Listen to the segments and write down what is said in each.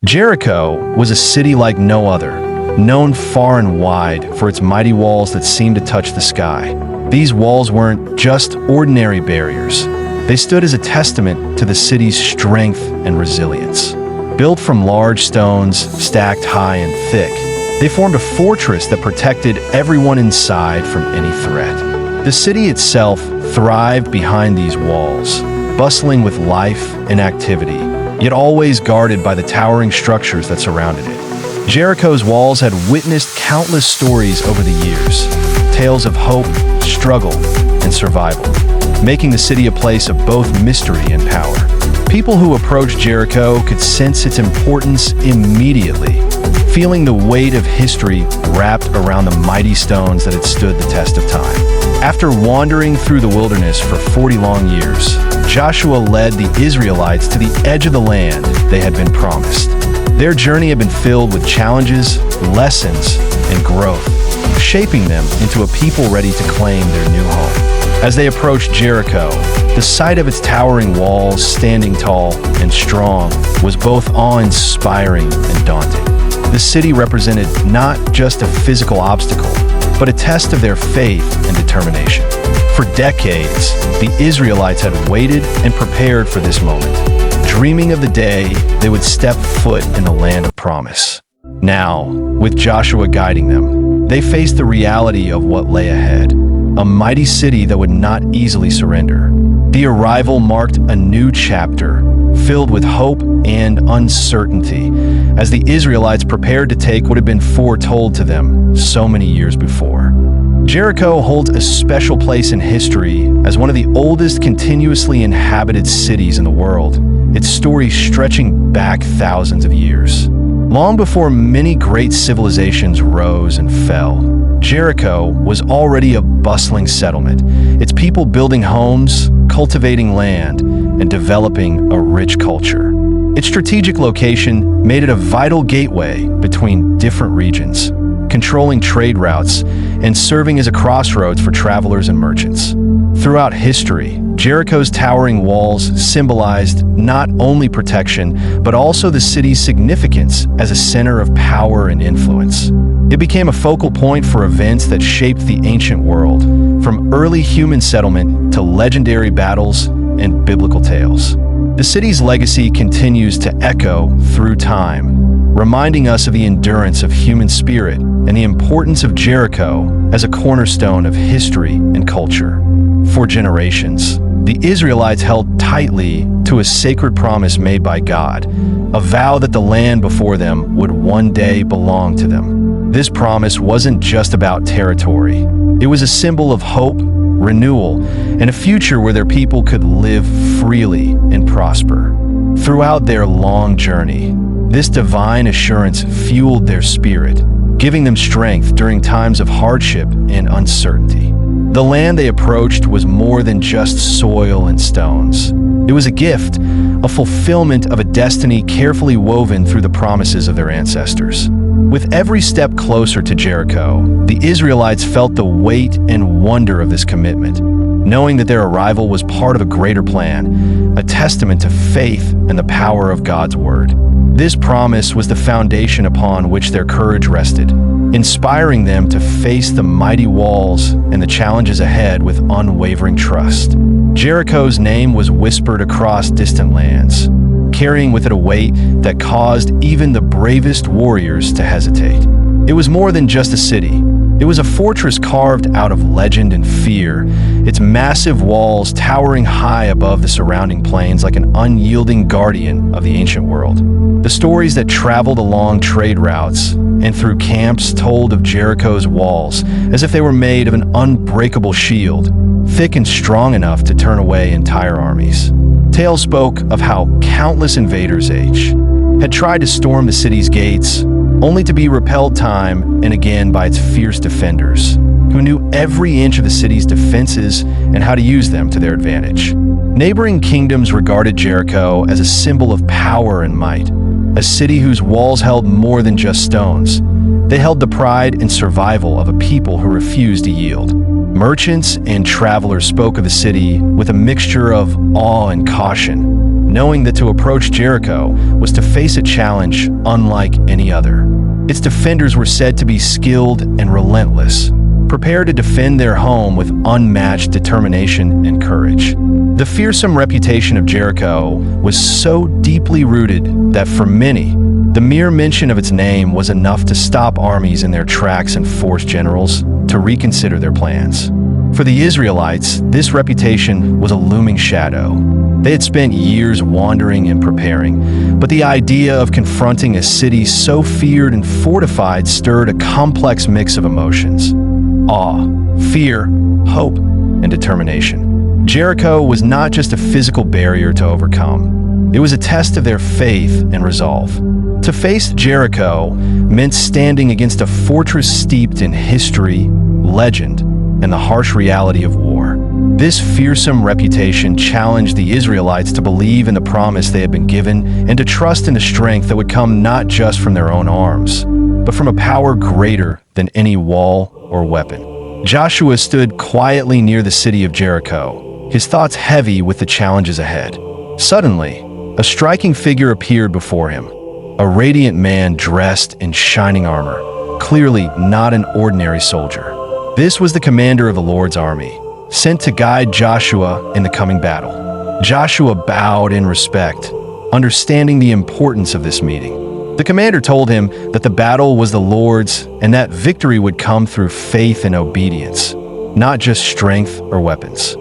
Jericho was a city like no other, known far and wide for its mighty walls that seemed to touch the sky. These walls weren't just ordinary barriers. They stood as a testament to the city's strength and resilience. Built from large stones stacked high and thick, they formed a fortress that protected everyone inside from any threat. The city itself thrived behind these walls, bustling with life and activity, yet always guarded by the towering structures that surrounded it. Jericho's walls had witnessed countless stories over the years, tales of hope, struggle, and survival, making the city a place of both mystery and power. People who approached Jericho could sense its importance immediately, feeling the weight of history wrapped around the mighty stones that had stood the test of time. After wandering through the wilderness for 40 long years, Joshua led the Israelites to the edge of the land they had been promised. Their journey had been filled with challenges, lessons, and growth, shaping them into a people ready to claim their new home. As they approached Jericho, the sight of its towering walls standing tall and strong was both awe-inspiring and daunting. The city represented not just a physical obstacle, but a test of their faith and determination. For decades, the Israelites had waited and prepared for this moment, dreaming of the day they would step foot in the land of promise. Now, with Joshua guiding them, they faced the reality of what lay ahead, a mighty city that would not easily surrender. The arrival marked a new chapter, filled with hope and uncertainty, as the Israelites prepared to take what had been foretold to them so many years before. Jericho holds a special place in history as one of the oldest continuously inhabited cities in the world, its story stretching back thousands of years. Long before many great civilizations rose and fell, Jericho was already a bustling settlement, its people building homes, cultivating land, and developing a rich culture. Its strategic location made it a vital gateway between different regions, controlling trade routes and serving as a crossroads for travelers and merchants. Throughout history, Jericho's towering walls symbolized not only protection, but also the city's significance as a center of power and influence. It became a focal point for events that shaped the ancient world, from early human settlement to legendary battles and biblical tales. The city's legacy continues to echo through time, reminding us of the endurance of human spirit and the importance of Jericho as a cornerstone of history and culture. For generations, the Israelites held tightly to a sacred promise made by God, a vow that the land before them would one day belong to them. This promise wasn't just about territory. It was a symbol of hope, renewal, and a future where their people could live freely and prosper. Throughout their long journey, this divine assurance fueled their spirit, giving them strength during times of hardship and uncertainty. The land they approached was more than just soil and stones. It was a gift, a fulfillment of a destiny carefully woven through the promises of their ancestors. With every step closer to Jericho, the Israelites felt the weight and wonder of this commitment, knowing that their arrival was part of a greater plan, a testament to faith and the power of God's word. This promise was the foundation upon which their courage rested, inspiring them to face the mighty walls and the challenges ahead with unwavering trust. Jericho's name was whispered across distant lands, carrying with it a weight that caused even the bravest warriors to hesitate. It was more than just a city. It was a fortress carved out of legend and fear, its massive walls towering high above the surrounding plains like an unyielding guardian of the ancient world. The stories that traveled along trade routes and through camps told of Jericho's walls as if they were made of an unbreakable shield, thick and strong enough to turn away entire armies. Tales spoke of how countless invaders had tried to storm the city's gates, only to be repelled time and again by its fierce defenders, who knew every inch of the city's defenses and how to use them to their advantage. Neighboring kingdoms regarded Jericho as a symbol of power and might, a city whose walls held more than just stones. They held the pride and survival of a people who refused to yield. Merchants and travelers spoke of the city with a mixture of awe and caution, knowing that to approach Jericho was to face a challenge unlike any other. Its defenders were said to be skilled and relentless, prepared to defend their home with unmatched determination and courage. The fearsome reputation of Jericho was so deeply rooted that for many, the mere mention of its name was enough to stop armies in their tracks and force generals to reconsider their plans. For the Israelites, this reputation was a looming shadow. They had spent years wandering and preparing, but the idea of confronting a city so feared and fortified stirred a complex mix of emotions: awe, fear, hope, and determination. Jericho was not just a physical barrier to overcome. It was a test of their faith and resolve. To face Jericho meant standing against a fortress steeped in history, legend, and the harsh reality of war. This fearsome reputation challenged the Israelites to believe in the promise they had been given and to trust in the strength that would come not just from their own arms, but from a power greater than any wall or weapon. Joshua stood quietly near the city of Jericho, his thoughts heavy with the challenges ahead. Suddenly, a striking figure appeared before him, a radiant man dressed in shining armor, clearly not an ordinary soldier. This was the commander of the Lord's army, sent to guide Joshua in the coming battle. Joshua bowed in respect, understanding the importance of this meeting. The commander told him that the battle was the Lord's and that victory would come through faith and obedience, not just strength or weapons.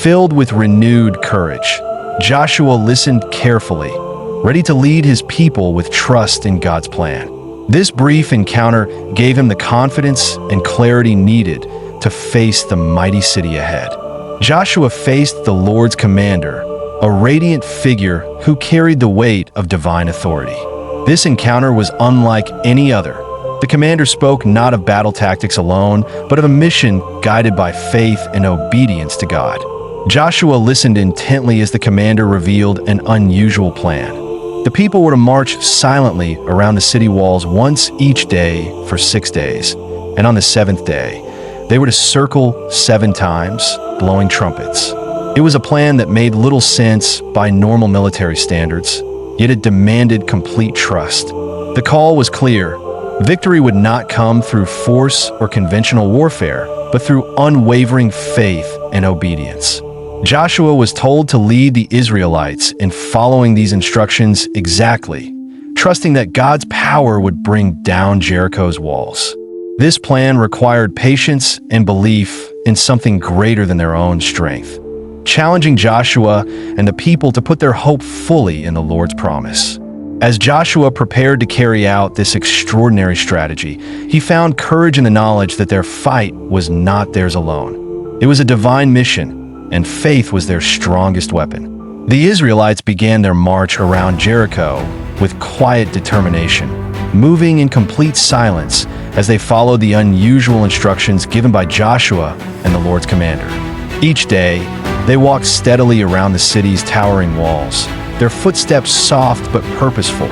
Filled with renewed courage, Joshua listened carefully, ready to lead his people with trust in God's plan. This brief encounter gave him the confidence and clarity needed to face the mighty city ahead. Joshua faced the Lord's commander, a radiant figure who carried the weight of divine authority. This encounter was unlike any other. The commander spoke not of battle tactics alone, but of a mission guided by faith and obedience to God. Joshua listened intently as the commander revealed an unusual plan. The people were to march silently around the city walls once each day for 6 days, and on the 7th day, they were to circle 7 times, blowing trumpets. It was a plan that made little sense by normal military standards, yet it demanded complete trust. The call was clear. Victory would not come through force or conventional warfare, but through unwavering faith and obedience. Joshua was told to lead the Israelites in following these instructions exactly, trusting that God's power would bring down Jericho's walls. This plan required patience and belief in something greater than their own strength, challenging Joshua and the people to put their hope fully in the Lord's promise. As Joshua prepared to carry out this extraordinary strategy, he found courage in the knowledge that their fight was not theirs alone. It was a divine mission, and faith was their strongest weapon. The Israelites began their march around Jericho with quiet determination, moving in complete silence as they followed the unusual instructions given by Joshua and the Lord's commander. Each day, they walked steadily around the city's towering walls, their footsteps soft but purposeful,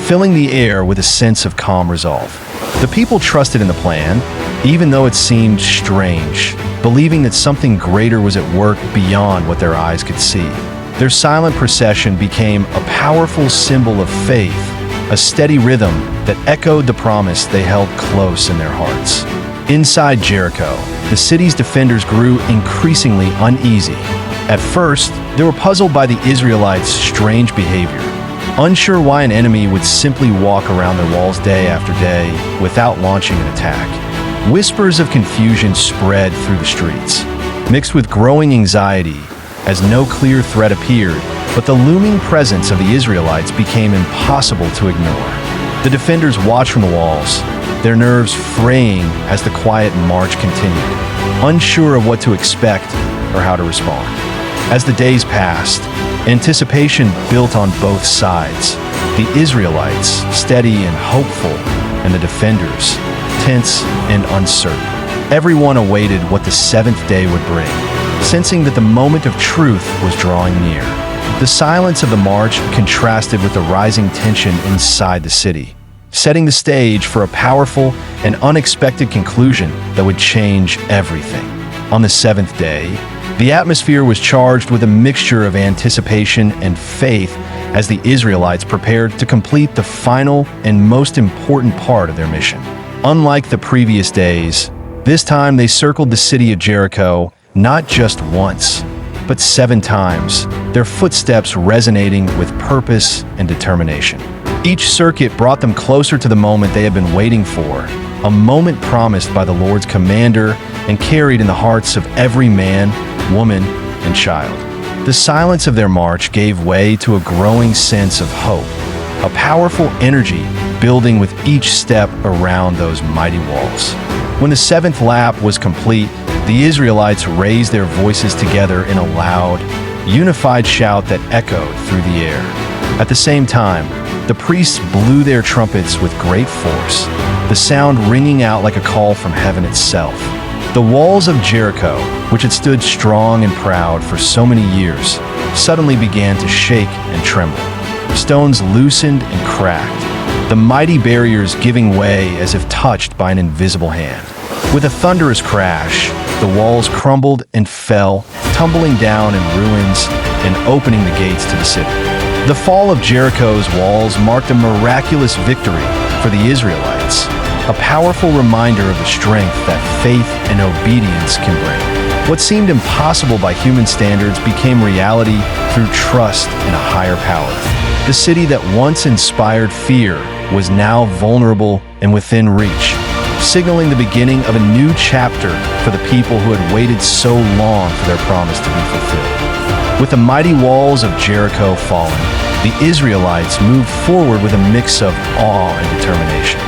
filling the air with a sense of calm resolve. The people trusted in the plan, even though it seemed strange, believing that something greater was at work beyond what their eyes could see. Their silent procession became a powerful symbol of faith, a steady rhythm that echoed the promise they held close in their hearts. Inside Jericho, the city's defenders grew increasingly uneasy. At first, they were puzzled by the Israelites' strange behavior, unsure why an enemy would simply walk around their walls day after day without launching an attack. Whispers of confusion spread through the streets, mixed with growing anxiety as no clear threat appeared, but the looming presence of the Israelites became impossible to ignore. The defenders watched from the walls, their nerves fraying as the quiet march continued, unsure of what to expect or how to respond. As the days passed, anticipation built on both sides. The Israelites, steady and hopeful, and the defenders, tense and uncertain. Everyone awaited what the 7th day would bring, sensing that the moment of truth was drawing near. The silence of the march contrasted with the rising tension inside the city, setting the stage for a powerful and unexpected conclusion that would change everything. On the 7th day, The atmosphere was charged with a mixture of anticipation and faith as the Israelites prepared to complete the final and most important part of their mission. Unlike the previous days, this time they circled the city of Jericho not just once, but 7 times, their footsteps resonating with purpose and determination. Each circuit brought them closer to the moment they had been waiting for, a moment promised by the Lord's commander and carried in the hearts of every man, woman, and child. The silence of their march gave way to a growing sense of hope, a powerful energy building with each step around those mighty walls. When the 7th lap was complete, the Israelites raised their voices together in a loud, unified shout that echoed through the air. At the same time, the priests blew their trumpets with great force, the sound ringing out like a call from heaven itself. The walls of Jericho, which had stood strong and proud for so many years, suddenly began to shake and tremble. Stones loosened and cracked, the mighty barriers giving way as if touched by an invisible hand. With a thunderous crash, the walls crumbled and fell, tumbling down in ruins and opening the gates to the city. The fall of Jericho's walls marked a miraculous victory for the Israelites, a powerful reminder of the strength that faith and obedience can bring. What seemed impossible by human standards became reality through trust in a higher power. The city that once inspired fear was now vulnerable and within reach, signaling the beginning of a new chapter for the people who had waited so long for their promise to be fulfilled. With the mighty walls of Jericho fallen, the Israelites moved forward with a mix of awe and determination.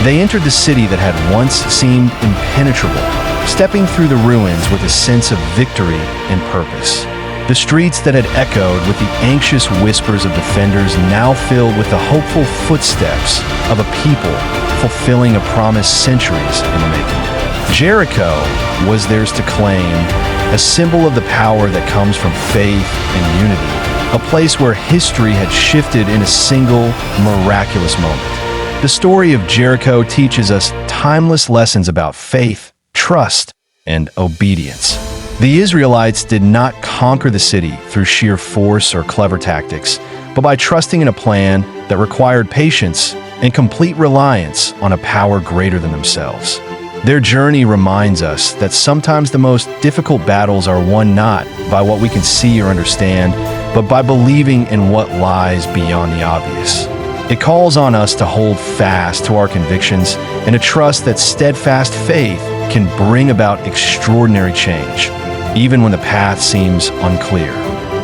They entered the city that had once seemed impenetrable, stepping through the ruins with a sense of victory and purpose. The streets that had echoed with the anxious whispers of defenders now filled with the hopeful footsteps of a people fulfilling a promise centuries in the making. Jericho was theirs to claim, a symbol of the power that comes from faith and unity, a place where history had shifted in a single, miraculous moment. The story of Jericho teaches us timeless lessons about faith, trust, and obedience. The Israelites did not conquer the city through sheer force or clever tactics, but by trusting in a plan that required patience and complete reliance on a power greater than themselves. Their journey reminds us that sometimes the most difficult battles are won not by what we can see or understand, but by believing in what lies beyond the obvious. It calls on us to hold fast to our convictions and to trust that steadfast faith can bring about extraordinary change, even when the path seems unclear.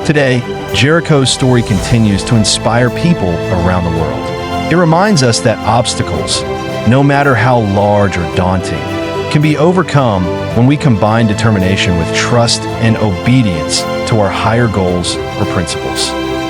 Today, Jericho's story continues to inspire people around the world. It reminds us that obstacles, no matter how large or daunting, can be overcome when we combine determination with trust and obedience to our higher goals or principles.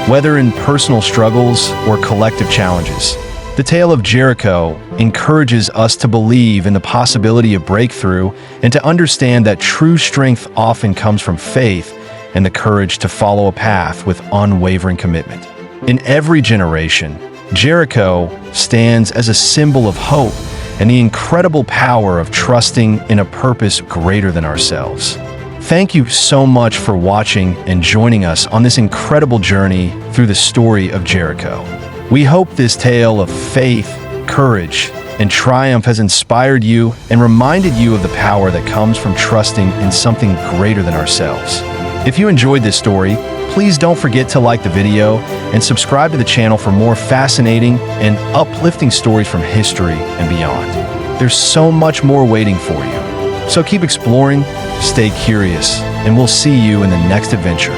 Whether in personal struggles or collective challenges, the tale of Jericho encourages us to believe in the possibility of breakthrough and to understand that true strength often comes from faith and the courage to follow a path with unwavering commitment. In every generation, Jericho stands as a symbol of hope and the incredible power of trusting in a purpose greater than ourselves. Thank you so much for watching and joining us on this incredible journey through the story of Jericho. We hope this tale of faith, courage, and triumph has inspired you and reminded you of the power that comes from trusting in something greater than ourselves. If you enjoyed this story, please don't forget to like the video and subscribe to the channel for more fascinating and uplifting stories from history and beyond. There's so much more waiting for you. So keep exploring, stay curious, and we'll see you in the next adventure.